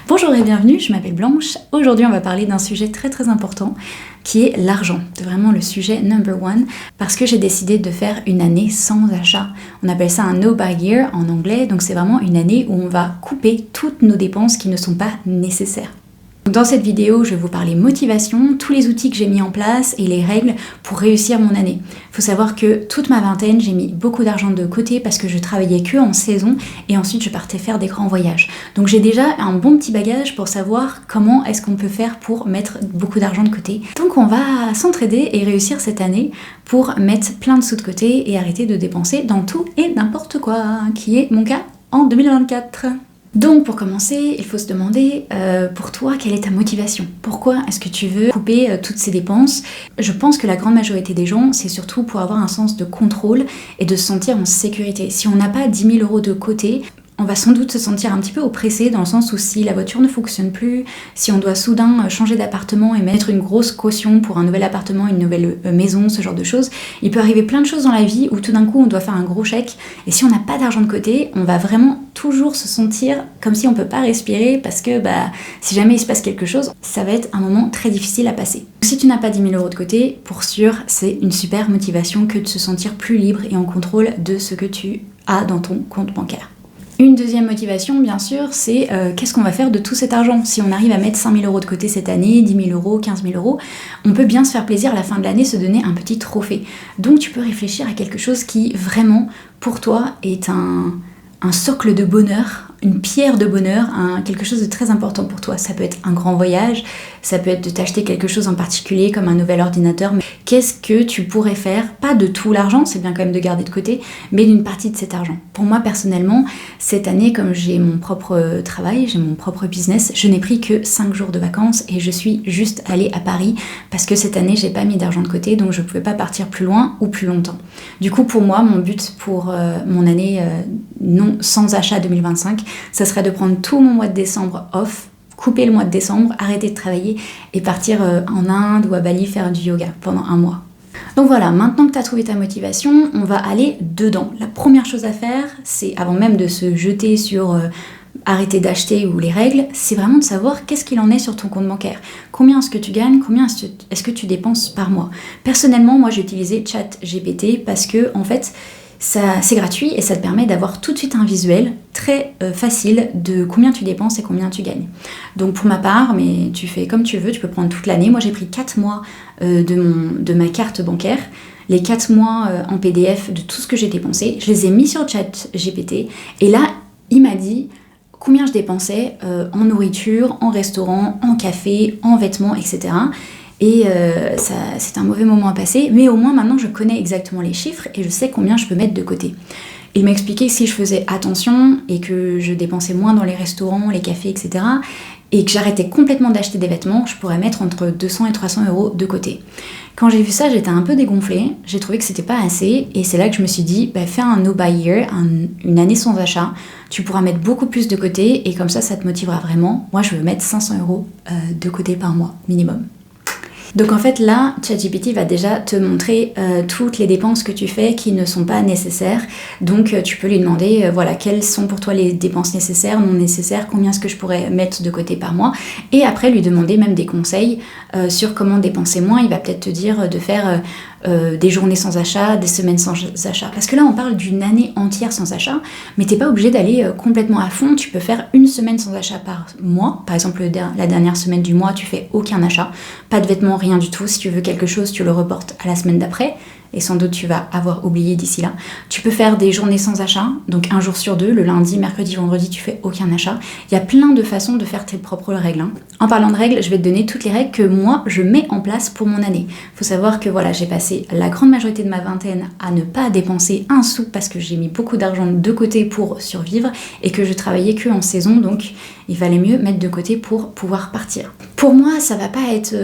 Bonjour et bienvenue, je m'appelle Blanche. Aujourd'hui on va parler d'un sujet très important qui est l'argent. C'est vraiment le sujet number one parce que j'ai décidé de faire une année sans achat. On appelle ça un no buy year en anglais, donc c'est vraiment une année où on va couper toutes nos dépenses qui ne sont pas nécessaires. Dans cette vidéo, je vais vous parler motivation, tous les outils que j'ai mis en place et les règles pour réussir mon année. Il faut savoir que toute ma vingtaine, j'ai mis beaucoup d'argent de côté parce que je travaillais que en saison et ensuite je partais faire des grands voyages. Donc j'ai déjà un bon petit bagage pour savoir comment est-ce qu'on peut faire pour mettre beaucoup d'argent de côté. Donc on va s'entraider et réussir cette année pour mettre plein de sous de côté et arrêter de dépenser dans tout et n'importe quoi, qui est mon cas en 2024. Donc pour commencer, il faut se demander pour toi quelle est ta motivation? Pourquoi est-ce que tu veux couper toutes ces dépenses? Je pense que la grande majorité des gens, c'est surtout pour avoir un sens de contrôle et de se sentir en sécurité. Si on n'a pas 10 000 euros de côté, on va sans doute se sentir un petit peu oppressé dans le sens où si la voiture ne fonctionne plus, si on doit soudain changer d'appartement et mettre une grosse caution pour un nouvel appartement, une nouvelle maison, ce genre de choses, il peut arriver plein de choses dans la vie où tout d'un coup on doit faire un gros chèque et si on n'a pas d'argent de côté, on va vraiment toujours se sentir comme si on peut pas respirer parce que si jamais il se passe quelque chose, ça va être un moment très difficile à passer. Si tu n'as pas 10 000 euros de côté, pour sûr, c'est une super motivation que de se sentir plus libre et en contrôle de ce que tu as dans ton compte bancaire. Une deuxième motivation, bien sûr, c'est qu'est-ce qu'on va faire de tout cet argent? Si on arrive à mettre 5 000 euros de côté cette année, 10 000 euros, 15 000 euros, on peut bien se faire plaisir à la fin de l'année, se donner un petit trophée. Donc tu peux réfléchir à quelque chose qui vraiment, pour toi, est un socle de bonheur, une pierre de bonheur, quelque chose de très important pour toi. Ça peut être un grand voyage, ça peut être de t'acheter quelque chose en particulier comme un nouvel ordinateur. Mais qu'est-ce que tu pourrais faire? Pas de tout l'argent, c'est bien quand même de garder de côté, mais d'une partie de cet argent. Pour moi personnellement, cette année, comme j'ai mon propre travail, j'ai mon propre business, je n'ai pris que 5 jours de vacances et je suis juste allée à Paris parce que cette année, j'ai pas mis d'argent de côté, donc je pouvais pas partir plus loin ou plus longtemps. Du coup, pour moi, mon but pour mon année sans achat 2025, ça serait de prendre tout mon mois de décembre off, couper le mois de décembre, arrêter de travailler et partir en Inde ou à Bali faire du yoga pendant un mois. Donc voilà, maintenant que tu as trouvé ta motivation, on va aller dedans. La première chose à faire, c'est avant même de se jeter sur arrêter d'acheter ou les règles, c'est vraiment de savoir qu'est-ce qu'il en est sur ton compte bancaire. Combien est-ce que tu gagnes, combien est-ce que tu dépenses par mois. Personnellement, moi j'ai utilisé ChatGPT parce que en fait, c'est gratuit et ça te permet d'avoir tout de suite un visuel très facile de combien tu dépenses et combien tu gagnes. Donc pour ma part, mais tu fais comme tu veux, tu peux prendre toute l'année. Moi j'ai pris 4 mois de ma carte bancaire, les 4 mois en PDF de tout ce que j'ai dépensé. Je les ai mis sur ChatGPT et là il m'a dit combien je dépensais en nourriture, en restaurant, en café, en vêtements, etc. Et c'est un mauvais moment à passer, mais au moins maintenant je connais exactement les chiffres et je sais combien je peux mettre de côté. Il m'a expliqué que si je faisais attention et que je dépensais moins dans les restaurants, les cafés, etc. et que j'arrêtais complètement d'acheter des vêtements, je pourrais mettre entre 200 et 300 euros de côté. Quand j'ai vu ça, j'étais un peu dégonflée, j'ai trouvé que c'était pas assez et c'est là que je me suis dit, fais un no buy year, une année sans achat, tu pourras mettre beaucoup plus de côté et comme ça te motivera vraiment. Moi je veux mettre 500 euros de côté par mois minimum. Donc en fait là, ChatGPT va déjà te montrer toutes les dépenses que tu fais qui ne sont pas nécessaires. Donc tu peux lui demander quelles sont pour toi les dépenses nécessaires, non nécessaires, combien est-ce que je pourrais mettre de côté par mois. Et après lui demander même des conseils sur comment dépenser moins. Il va peut-être te dire de faire des journées sans achat, des semaines sans achat. Parce que là on parle d'une année entière sans achat, mais t'es pas obligé d'aller complètement à fond. Tu peux faire une semaine sans achat par mois. Par exemple la dernière semaine du mois, tu fais aucun achat, pas de vêtements, rien du tout. Si tu veux quelque chose, tu le reportes à la semaine d'après et sans doute tu vas avoir oublié d'ici là. Tu peux faire des journées sans achat, donc un jour sur deux, le lundi, mercredi, vendredi, tu fais aucun achat. Il y a plein de façons de faire tes propres règles. En parlant de règles, je vais te donner toutes les règles que moi je mets en place pour mon année. Faut savoir que j'ai passé la grande majorité de ma vingtaine à ne pas dépenser un sou parce que j'ai mis beaucoup d'argent de côté pour survivre et que je travaillais que en saison, donc il valait mieux mettre de côté pour pouvoir partir. Pour moi, ça va pas être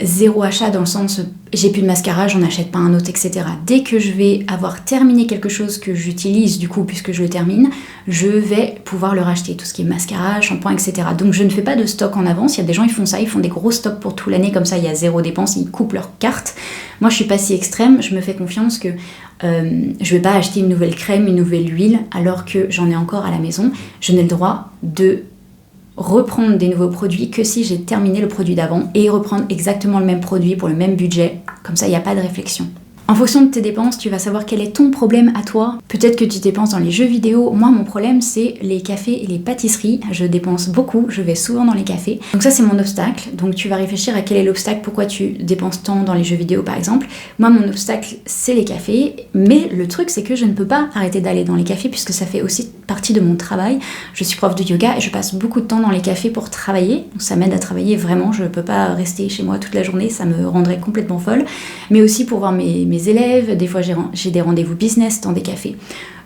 zéro achat dans le sens j'ai plus de mascara, j'en achète pas un autre, etc. Dès que je vais avoir terminé quelque chose que j'utilise, du coup, puisque je le termine, je vais pouvoir le racheter, tout ce qui est mascara, shampoing, etc. Donc je ne fais pas de stock en avance. Il y a des gens, ils font ça, ils font des gros stocks pour toute l'année, comme ça il y a zéro dépense, ils coupent leur carte. Moi je suis pas si extrême, je me fais confiance que je vais pas acheter une nouvelle crème, une nouvelle huile, alors que j'en ai encore à la maison. Je n'ai le droit de reprendre des nouveaux produits que si j'ai terminé le produit d'avant et reprendre exactement le même produit pour le même budget. Comme ça, il n'y a pas de réflexion. En fonction de tes dépenses, tu vas savoir quel est ton problème à toi. Peut-être que tu dépenses dans les jeux vidéo. Moi, mon problème, c'est les cafés et les pâtisseries. Je dépense beaucoup, je vais souvent dans les cafés. Donc ça, c'est mon obstacle. Donc tu vas réfléchir à quel est l'obstacle, pourquoi tu dépenses tant dans les jeux vidéo, par exemple. Moi, mon obstacle, c'est les cafés. Mais le truc, c'est que je ne peux pas arrêter d'aller dans les cafés puisque ça fait aussi partie de mon travail. Je suis prof de yoga et je passe beaucoup de temps dans les cafés pour travailler. Donc ça m'aide à travailler vraiment. Je ne peux pas rester chez moi toute la journée, ça me rendrait complètement folle. Mais aussi pour voir mes élèves, des fois j'ai des rendez-vous business dans des cafés.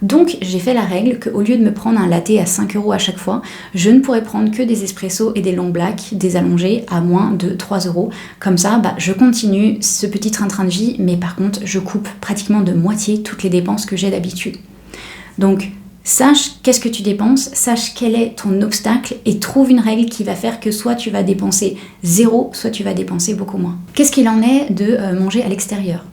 Donc j'ai fait la règle qu'au lieu de me prendre un latte à 5 € à chaque fois, je ne pourrais prendre que des espressos et des long black, des allongés à moins de 3 €. Comme ça, je continue ce petit train-train de vie, mais par contre je coupe pratiquement de moitié toutes les dépenses que j'ai d'habitude. Donc sache qu'est-ce que tu dépenses, sache quel est ton obstacle et trouve une règle qui va faire que soit tu vas dépenser 0, soit tu vas dépenser beaucoup moins. Qu'est-ce qu'il en est de manger à l'extérieur ?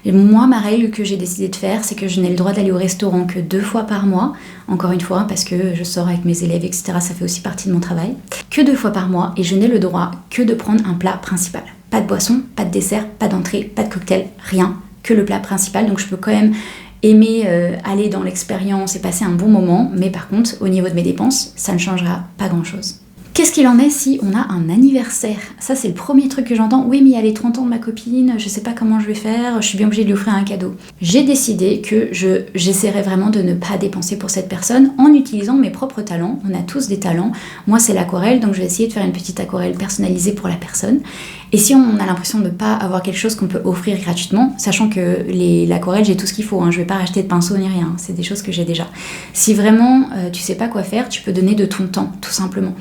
Et moi, ma règle que j'ai décidé de faire, c'est que je n'ai le droit d'aller au restaurant que 2 fois par mois, encore une fois, parce que je sors avec mes élèves, etc., ça fait aussi partie de mon travail, que 2 fois par mois, et je n'ai le droit que de prendre un plat principal. Pas de boisson, pas de dessert, pas d'entrée, pas de cocktail, rien, que le plat principal, donc je peux quand même aimer aller dans l'expérience et passer un bon moment, mais par contre, au niveau de mes dépenses, ça ne changera pas grand-chose. Qu'est-ce qu'il en est si on a un anniversaire ? Ça, c'est le premier truc que j'entends. Oui, mais il y a les 30 ans de ma copine, je sais pas comment je vais faire, je suis bien obligée de lui offrir un cadeau. J'ai décidé que j'essaierai vraiment de ne pas dépenser pour cette personne en utilisant mes propres talents. On a tous des talents. Moi, c'est l'aquarelle, donc je vais essayer de faire une petite aquarelle personnalisée pour la personne. Et si on a l'impression de ne pas avoir quelque chose qu'on peut offrir gratuitement, sachant que l'aquarelle, j'ai tout ce qu'il faut, je vais pas racheter de pinceau ni rien, c'est des choses que j'ai déjà. Si vraiment tu sais pas quoi faire, tu peux donner de ton temps, tout simplement.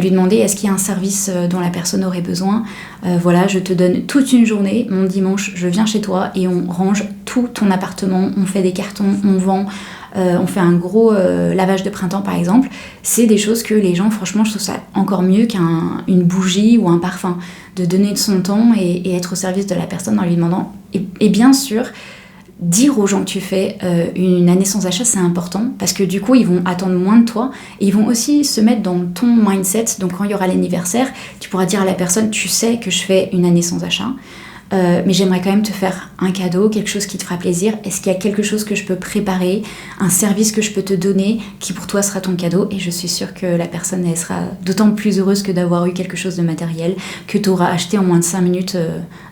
Lui demander est-ce qu'il y a un service dont la personne aurait besoin. Voilà, je te donne toute une journée, mon dimanche, je viens chez toi et on range tout ton appartement, on fait des cartons, on vend, on fait un gros lavage de printemps par exemple. C'est des choses que les gens, franchement, je trouve ça encore mieux qu'une bougie ou un parfum, de donner de son temps et être au service de la personne en lui demandant. Et bien sûr, dire aux gens que tu fais une année sans achat, c'est important parce que du coup, ils vont attendre moins de toi et ils vont aussi se mettre dans ton mindset. Donc, quand il y aura l'anniversaire, tu pourras dire à la personne, tu sais que je fais une année sans achat. Mais j'aimerais quand même te faire un cadeau, quelque chose qui te fera plaisir. Est-ce qu'il y a quelque chose que je peux préparer, un service que je peux te donner qui pour toi sera ton cadeau? Et je suis sûre que la personne, elle sera d'autant plus heureuse que d'avoir eu quelque chose de matériel que tu auras acheté en moins de 5 minutes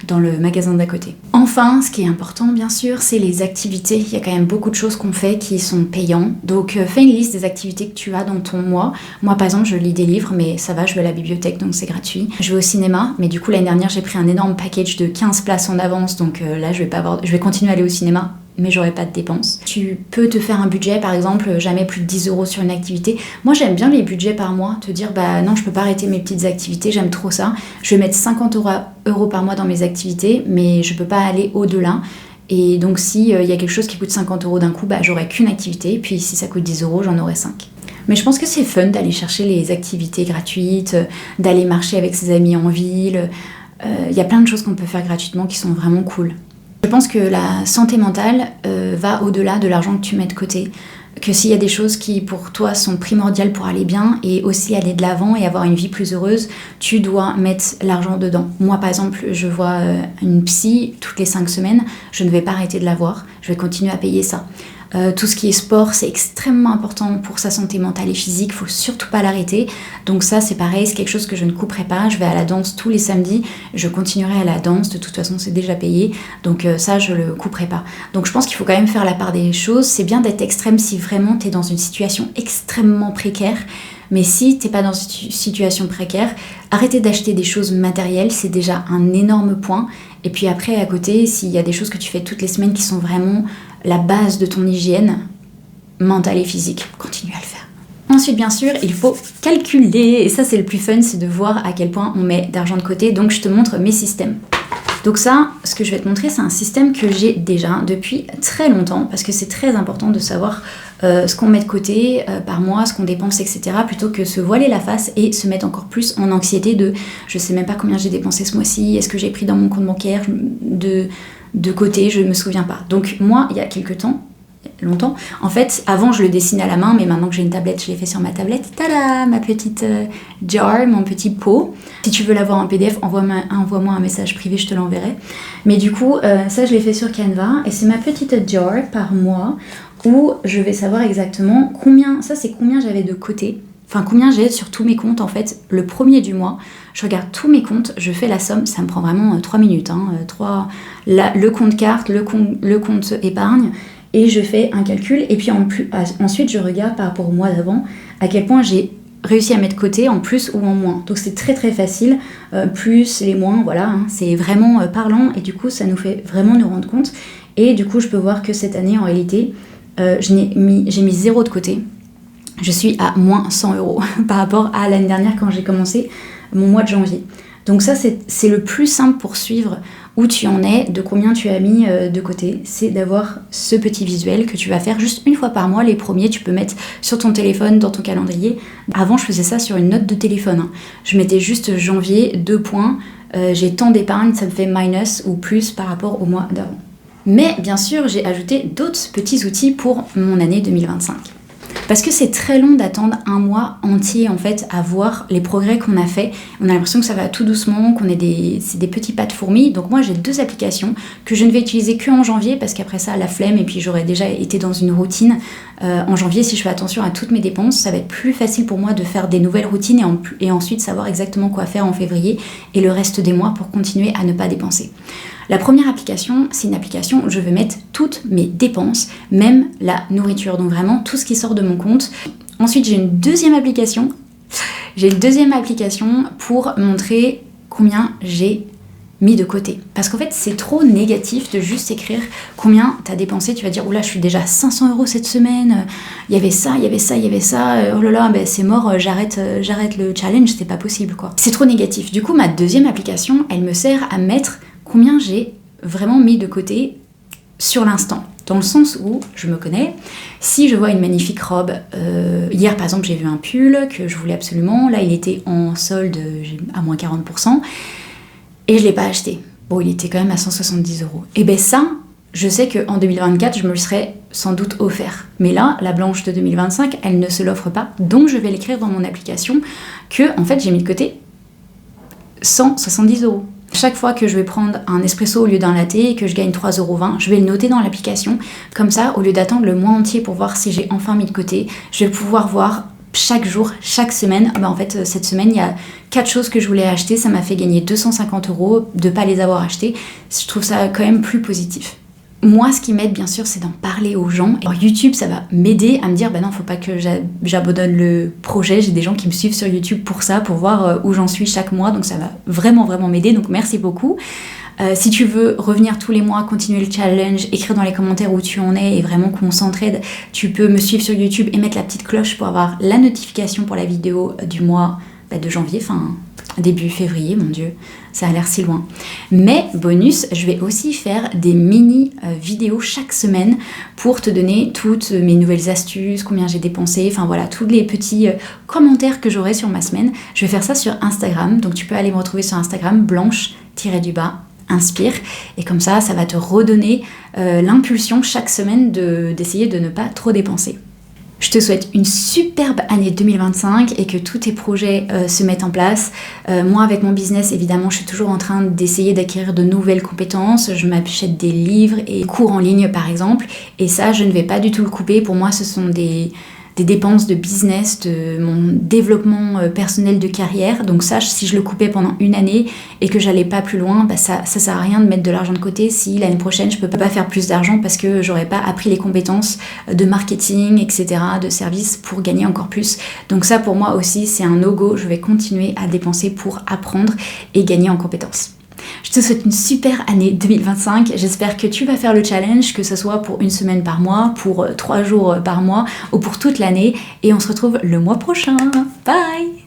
dans le magasin d'à côté. Enfin, ce qui est important bien sûr, c'est les activités. Il y a quand même beaucoup de choses qu'on fait qui sont payantes. Donc fais une liste des activités que tu as dans ton mois. Moi par exemple, je lis des livres, mais ça va, je vais à la bibliothèque, donc c'est gratuit. Je vais au cinéma, mais du coup l'année dernière, j'ai pris un énorme package de 15 places en avance, donc là je vais continuer à aller au cinéma, mais j'aurai pas de dépenses. Tu peux te faire un budget, par exemple, jamais plus de 10 € sur une activité. Moi j'aime bien les budgets par mois, te dire non, je peux pas arrêter mes petites activités, j'aime trop ça. Je vais mettre 50 € par mois dans mes activités, mais je peux pas aller au-delà. Et donc si y a quelque chose qui coûte 50 € d'un coup, j'aurai qu'une activité, puis si ça coûte 10 €, j'en aurai 5. Mais je pense que c'est fun d'aller chercher les activités gratuites, d'aller marcher avec ses amis en ville. Il y a plein de choses qu'on peut faire gratuitement qui sont vraiment cool. Je pense que la santé mentale va au-delà de l'argent que tu mets de côté. Que s'il y a des choses qui pour toi sont primordiales pour aller bien et aussi aller de l'avant et avoir une vie plus heureuse, tu dois mettre l'argent dedans. Moi par exemple, je vois une psy toutes les 5 semaines, je ne vais pas arrêter de la voir, je vais continuer à payer ça. Tout ce qui est sport, c'est extrêmement important pour sa santé mentale et physique, il faut surtout pas l'arrêter. Donc ça, c'est pareil, c'est quelque chose que je ne couperai pas. Je vais à la danse tous les samedis, je continuerai à la danse, de toute façon c'est déjà payé, donc ça je le couperai pas. Donc je pense qu'il faut quand même faire la part des choses. C'est bien d'être extrême si vraiment t'es dans une situation extrêmement précaire, mais si t'es pas dans une situation précaire, arrêter d'acheter des choses matérielles, c'est déjà un énorme point. Et puis après, à côté, s'il y a des choses que tu fais toutes les semaines qui sont vraiment la base de ton hygiène mentale et physique, continue à le faire. Ensuite, bien sûr, il faut calculer. Et ça, c'est le plus fun, c'est de voir à quel point on met d'argent de côté. Donc, je te montre mes systèmes. Donc ça, ce que je vais te montrer, c'est un système que j'ai déjà depuis très longtemps, parce que c'est très important de savoir ce qu'on met de côté par mois, ce qu'on dépense, etc., plutôt que se voiler la face et se mettre encore plus en anxiété de « je sais même pas combien j'ai dépensé ce mois-ci, est-ce que j'ai pris dans mon compte bancaire de côté, je me souviens pas ». Donc moi, il y a quelques temps, longtemps. En fait, avant je le dessinais à la main, mais maintenant que j'ai une tablette, je l'ai fait sur ma tablette. Tada, ma petite jar, mon petit pot. Si tu veux l'avoir en PDF, envoie-moi un message privé, je te l'enverrai. Mais du coup, ça je l'ai fait sur Canva, et c'est ma petite jar par mois où je vais savoir exactement combien j'avais de côté. Enfin, combien j'ai sur tous mes comptes, en fait, le premier du mois. Je regarde tous mes comptes, je fais la somme, ça me prend vraiment 3 minutes. Le compte carte, le compte épargne, et je fais un calcul. Et puis ensuite, je regarde par rapport au mois d'avant à quel point j'ai réussi à mettre côté en plus ou en moins. Donc c'est très très facile, plus les moins, voilà, c'est vraiment parlant, et du coup, ça nous fait vraiment nous rendre compte. Et du coup, je peux voir que cette année, en réalité, j'ai mis 0 de côté. Je suis à moins 100 € par rapport à l'année dernière quand j'ai commencé mon mois de janvier. Donc ça, c'est le plus simple pour suivre où tu en es, de combien tu as mis de côté. C'est d'avoir ce petit visuel que tu vas faire juste une fois par mois. Les premiers, tu peux mettre sur ton téléphone, dans ton calendrier. Avant, je faisais ça sur une note de téléphone. Je mettais juste janvier, 2 points. J'ai tant d'épargne, ça me fait minus ou plus par rapport au mois d'avant. Mais bien sûr, j'ai ajouté d'autres petits outils pour mon année 2025. Parce que c'est très long d'attendre un mois entier en fait à voir les progrès qu'on a fait. On a l'impression que ça va tout doucement, c'est des petits pas de fourmis. Donc moi j'ai 2 applications que je ne vais utiliser qu'en janvier parce qu'après ça la flemme, et puis j'aurais déjà été dans une routine. En janvier, si je fais attention à toutes mes dépenses, ça va être plus facile pour moi de faire des nouvelles routines et ensuite savoir exactement quoi faire en février et le reste des mois pour continuer à ne pas dépenser. La première application, c'est une application où je vais mettre toutes mes dépenses, même la nourriture, donc vraiment tout ce qui sort de mon compte. Ensuite, j'ai une deuxième application pour montrer combien j'ai mis de côté. Parce qu'en fait, c'est trop négatif de juste écrire combien tu as dépensé. Tu vas dire, oula, je suis déjà à 500 € cette semaine, il y avait ça, oh là là, ben c'est mort, j'arrête le challenge, c'est pas possible, quoi. C'est trop négatif. Du coup, ma deuxième application, elle me sert à mettre combien j'ai vraiment mis de côté sur l'instant. Dans le sens où je me connais, si je vois une magnifique robe, hier par exemple j'ai vu un pull que je voulais absolument, là il était en solde à moins 40%, et je ne l'ai pas acheté. Bon, il était quand même à 170 €. Et ben ça, je sais qu'en 2024, je me le serais sans doute offert. Mais là, la blanche de 2025, elle ne se l'offre pas, donc je vais l'écrire dans mon application que, en fait, j'ai mis de côté 170 €. Chaque fois que je vais prendre un espresso au lieu d'un latte et que je gagne 3,20 €, je vais le noter dans l'application. Comme ça, au lieu d'attendre le mois entier pour voir si j'ai enfin mis de côté, je vais pouvoir voir chaque jour, chaque semaine. En fait, cette semaine, il y a 4 choses que je voulais acheter. Ça m'a fait gagner 250 € de ne pas les avoir achetées. Je trouve ça quand même plus positif. Moi, ce qui m'aide, bien sûr, c'est d'en parler aux gens. Alors, YouTube, ça va m'aider à me dire, non, faut pas que j'abandonne le projet. J'ai des gens qui me suivent sur YouTube pour ça, pour voir où j'en suis chaque mois. Donc, ça va vraiment, vraiment m'aider. Donc, merci beaucoup. Si tu veux revenir tous les mois, continuer le challenge, écrire dans les commentaires où tu en es et vraiment qu'on s'entraide, tu peux me suivre sur YouTube et mettre la petite cloche pour avoir la notification pour la vidéo du mois de janvier, début février, mon Dieu, ça a l'air si loin. Mais bonus, je vais aussi faire des mini vidéos chaque semaine pour te donner toutes mes nouvelles astuces, combien j'ai dépensé, tous les petits commentaires que j'aurai sur ma semaine. Je vais faire ça sur Instagram, donc tu peux aller me retrouver sur Instagram, blanche-inspire, et comme ça va te redonner l'impulsion chaque semaine d'essayer de ne pas trop dépenser. Je te souhaite une superbe année 2025 et que tous tes projets se mettent en place. Moi, avec mon business, évidemment, je suis toujours en train d'essayer d'acquérir de nouvelles compétences. Je m'achète des livres et cours en ligne, par exemple. Et ça, je ne vais pas du tout le couper. Pour moi, ce sont des dépenses de business, de mon développement personnel de carrière. Donc ça, si je le coupais pendant une année et que j'allais pas plus loin, ça sert à rien de mettre de l'argent de côté si l'année prochaine je peux pas faire plus d'argent parce que j'aurais pas appris les compétences de marketing, etc., de service pour gagner encore plus. Donc ça, pour moi aussi, c'est un no-go. Je vais continuer à dépenser pour apprendre et gagner en compétences. Je te souhaite une super année 2025. J'espère que tu vas faire le challenge, que ce soit pour une semaine par mois, pour 3 jours par mois ou pour toute l'année. Et on se retrouve le mois prochain. Bye!